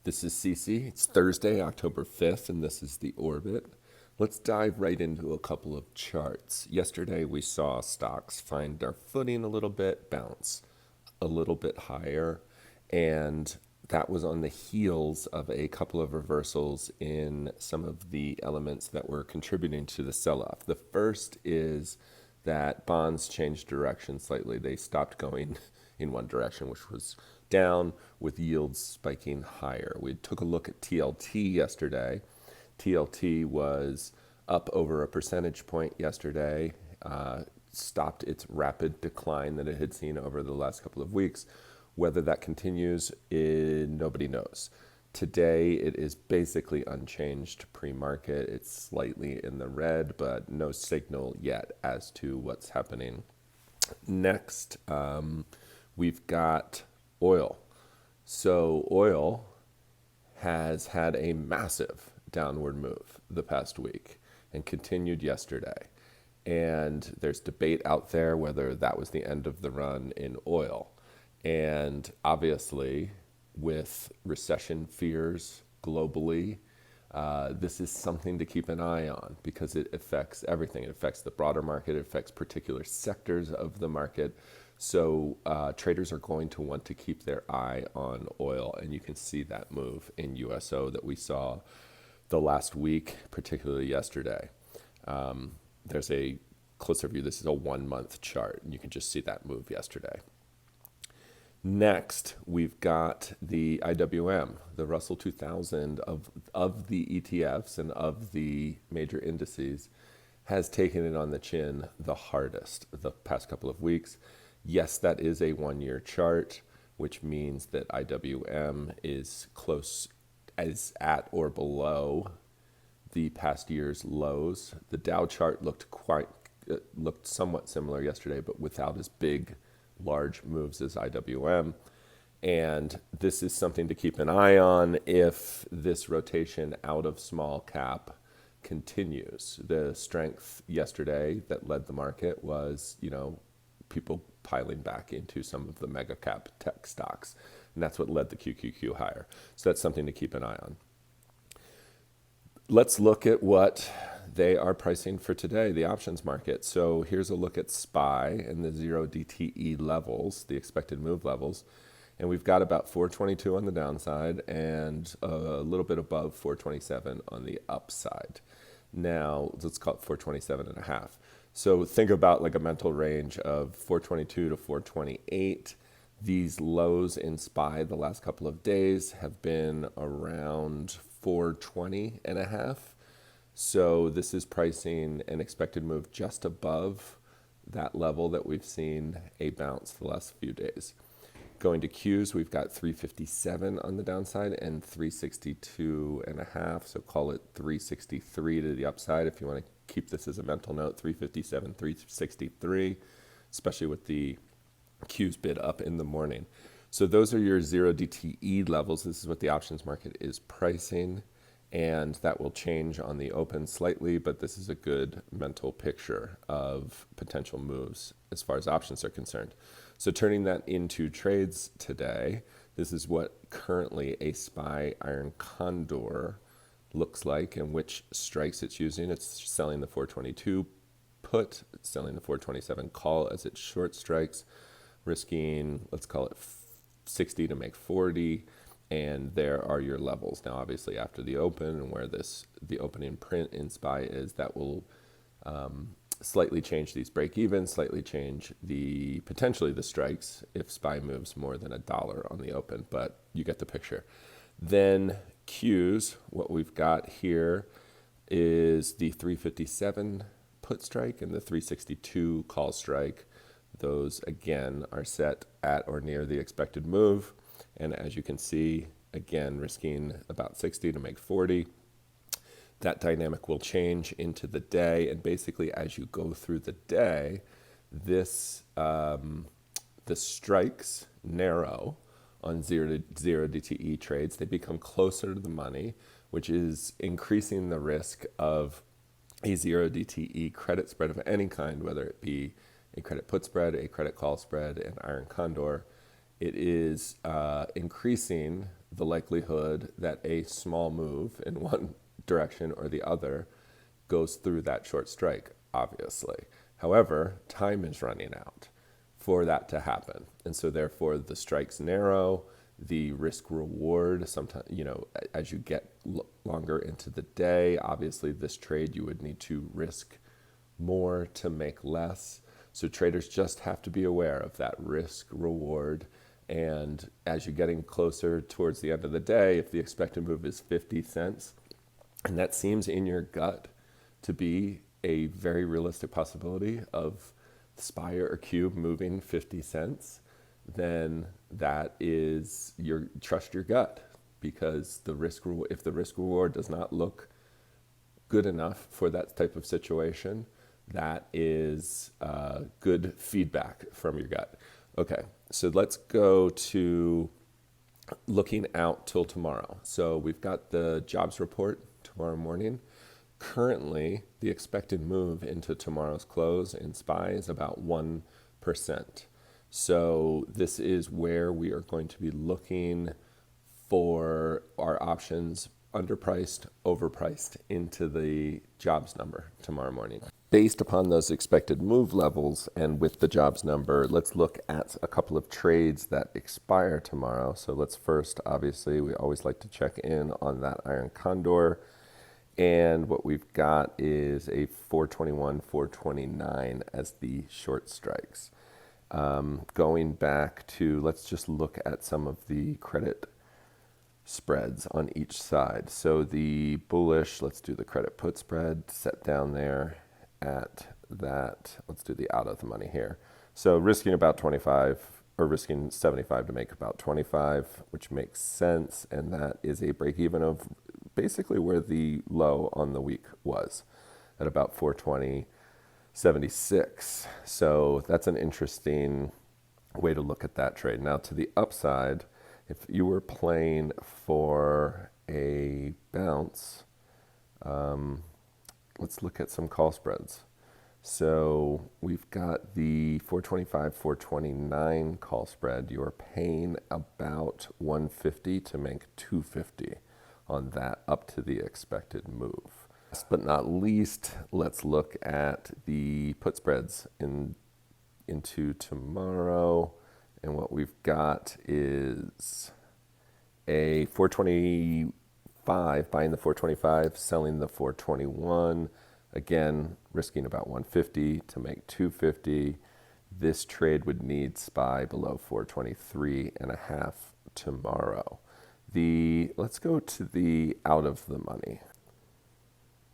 This is Cece. It's Thursday, October 5th, and this is The Orbit. Let's dive right into a couple of charts. Yesterday, we saw stocks find their footing a little bit, bounce a little bit higher, and that was on the heels of a couple of reversals in some of the elements that were contributing to the sell off. The first is that bonds changed direction slightly. They stopped going in one direction, which was down, with yields spiking higher. We took a look at TLT yesterday. TLT was up over a percentage point yesterday, stopped its rapid decline that it had seen over the last couple of weeks. Whether that continues, nobody knows. Today, it is basically unchanged pre-market. It's slightly in the red, but no signal yet as to what's happening. Next, we've got oil. So oil has had a massive downward move the past week and continued yesterday. And there's debate out there whether that was the end of the run in oil. And obviously, with recession fears globally, this is something to keep an eye on because it affects everything. It affects the broader market, it affects particular sectors of the market. So traders are going to want to keep their eye on oil, and you can see that move in USO that we saw the last week, particularly yesterday. There's a closer view. This is a 1 month chart, and you can just see that move yesterday. Next, we've got the IWM, the Russell 2000 of the ETFs and of the major indices, has taken it on the chin the hardest the past couple of weeks. Yes, that is a 1 year chart, which means that IWM is close as at or below the past year's lows. The Dow chart looked somewhat similar yesterday, but without as big, large moves as IWM. And this is something to keep an eye on if this rotation out of small cap continues. The strength yesterday that led the market was, people piling back into some of the mega cap tech stocks. And that's what led the QQQ higher. So that's something to keep an eye on. Let's look at what they are pricing for today, the options market. So here's a look at SPY and the 0 DTE levels, the expected move levels. And we've got about 422 on the downside and a little bit above 427 on the upside. Now, let's call it 427 and a half. So think about like a mental range of 422 to 428. These lows in SPY the last couple of days have been around 420 and a half. So this is pricing an expected move just above that level that we've seen a bounce the last few days. Going to Qs, we've got 357 on the downside and 362 and a half. So call it 363 to the upside if you want to keep this as a mental note, 357, 363, especially with the Qs bid up in the morning. So those are your 0 DTE levels. This is what the options market is pricing. And that will change on the open slightly, but this is a good mental picture of potential moves as far as options are concerned. So turning that into trades today, this is what currently a SPY iron condor looks like and which strikes it's using. It's selling the 422 put, selling the 427 call as its short strikes, risking, let's call it 60 to make 40. And there are your levels. Now, obviously, after the open and where the opening print in SPY is, that will slightly change these break even, slightly change potentially the strikes if SPY moves more than $1 on the open, but you get the picture. Then Qs, what we've got here is the 357 put strike and the 362 call strike. Those, again, are set at or near the expected move. And as you can see, again, risking about 60 to make 40. That dynamic will change into the day. And basically, as you go through the day, the strikes narrow on 0 DTE trades. They become closer to the money, which is increasing the risk of a 0 DTE credit spread of any kind, whether it be a credit put spread, a credit call spread, an iron condor. it is increasing the likelihood that a small move in one direction or the other goes through that short strike, obviously. However, time is running out for that to happen. And so therefore the strikes narrow, the risk reward, sometimes, as you get longer into the day, obviously this trade you would need to risk more to make less. So traders just have to be aware of that risk reward. And as you're getting closer towards the end of the day, if the expected move is 50 cents, and that seems in your gut to be a very realistic possibility of SPY or Cube moving 50 cents, then that is trust your gut, because if the risk reward does not look good enough for that type of situation, that is good feedback from your gut. Okay, so let's go to looking out till tomorrow. So we've got the jobs report tomorrow morning. Currently, the expected move into tomorrow's close in SPY is about 1%. So this is where we are going to be looking for our options underpriced, overpriced into the jobs number tomorrow morning. Based upon those expected move levels and with the jobs number, let's look at a couple of trades that expire tomorrow. So let's first, obviously, we always like to check in on that iron condor. And what we've got is a 421, 429 as the short strikes. Going back to, let's just look at some of the credit spreads on each side. So the bullish, let's do the credit put spread set down there at that. Let's do the out of the money here. So risking about 25 or risking 75 to make about 25, which makes sense. And that is a break even of basically where the low on the week was at about 420.76. So that's an interesting way to look at that trade. Now to the upside, if you were playing for a bounce, let's look at some call spreads. So we've got the 425, 429 call spread. You're paying about 150 to make 250 on that up to the expected move. Last but not least, let's look at the put spreads into tomorrow. And what we've got is a 425, buying the 425, selling the 421. Again, risking about 150 to make 250. This trade would need SPY below 423.5 tomorrow. Let's go to the out of the money.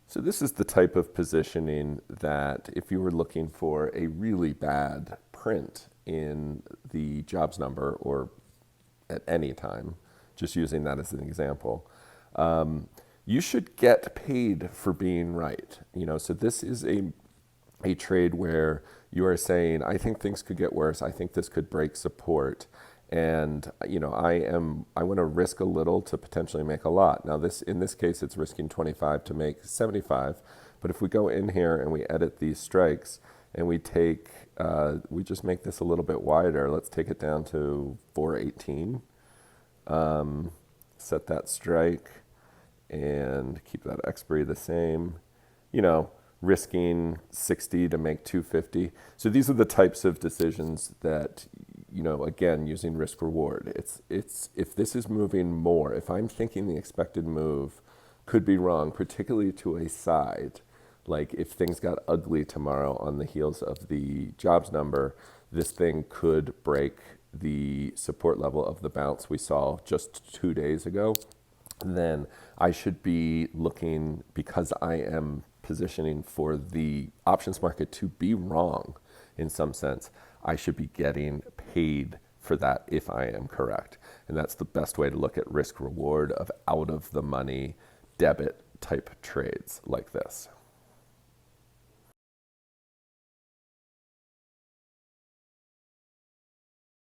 So this is the type of positioning that if you were looking for a really bad print in the jobs number or at any time, just using that as an example, you should get paid for being right. So this is a trade where you are saying, I think things could get worse. I think this could break support. And I want to risk a little to potentially make a lot. Now in this case, it's risking 25 to make 75. But if we go in here and we edit these strikes and we just make this a little bit wider, let's take it down to 418. Set that strike and keep that expiry the same. Risking 60 to make 250. So these are the types of decisions that, again, using risk reward. It's if this is moving more, if I'm thinking the expected move could be wrong, particularly to a side, like if things got ugly tomorrow on the heels of the jobs number, this thing could break the support level of the bounce we saw just 2 days ago. Then I should be looking, because I am positioning for the options market to be wrong in some sense, I should be getting paid for that if I am correct. And that's the best way to look at risk reward of out of the money debit type trades like this.